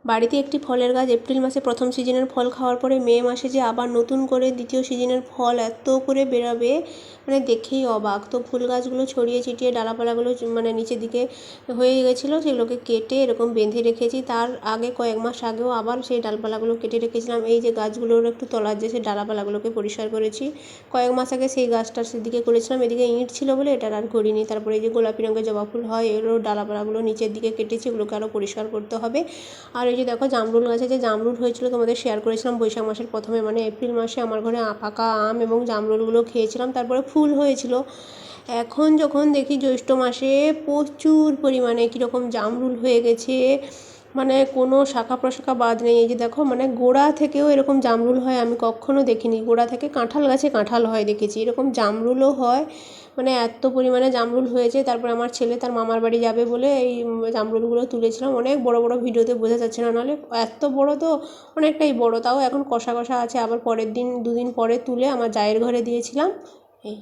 বাড়িতে একটি ফলের গাছ এপ্রিল মাসে প্রথম সিজনের ফল খাওয়ার পরে মে মাসে যে আবার নতুন করে দ্বিতীয় সিজনের ফল এত করে বেরোবে মানে দেখেই অবাক। তো ফুল গাছগুলো ছড়িয়ে ছিটিয়ে ডালাপালাগুলো মানে নিচের দিকে হয়ে গেছিলো, সেগুলোকে কেটে এরকম বেঁধে রেখেছি। তার আগে কয়েক মাস আগেও আবার সেই ডালপালাগুলো কেটে রেখেছিলাম। এই যে গাছগুলোর একটু তলার যে সেই ডালাপালাগুলোকে পরিষ্কার করেছি। কয়েক মাস আগে সেই গাছটার সেদিকে করেছিলাম, এদিকে ইঁট ছিল বলে এটার আর করিনি। তারপরে এই যে গোলাপি রঙের জবা ফুল হয়, এগুলো ডালাপালাগুলো নিচের দিকে কেটেছি, এগুলোকে আরও পরিষ্কার করতে হবে। আর এই যে দেখো জামরুল গাছে যে জামরুল হয়েছিল তোমাদের শেয়ার করেছিলাম বৈশাখ মাসের প্রথমে, মানে এপ্রিল মাসে আমার ঘরে পাকা আম এবং জামরুলগুলো খেয়েছিলাম, তারপরে ফুল হয়েছিল। এখন যখন দেখি জ্যৈষ্ঠ মাসে প্রচুর পরিমাণে কীরকম জামরুল হয়ে গেছে, মানে কোনো শাখা প্রশাখা বাদ নেই। এই যে দেখো মানে গোড়া থেকেও এরকম জামরুল হয় আমি কখনো দেখিনি। গোড়া থেকে কাঁঠাল গাছে কাঁঠাল হয় দেখেছি, এরকম জামরুলও হয়। মানে এত পরিমাণে জামরুল হয়েছে। তারপর আমার ছেলে তার মামার বাড়ি যাবে বলে এই জামরুলগুলো তুলেছিলাম। অনেক বড় বড়, ভিডিওতে বোঝা যাচ্ছে না, নাহলে এত বড় তো অনেকটাই বড়, তাও এখন কষা কষা আছে। আবার পরের দিন দুদিন পরে তুলে আমার জায়ের ঘরে দিয়েছিলাম। এই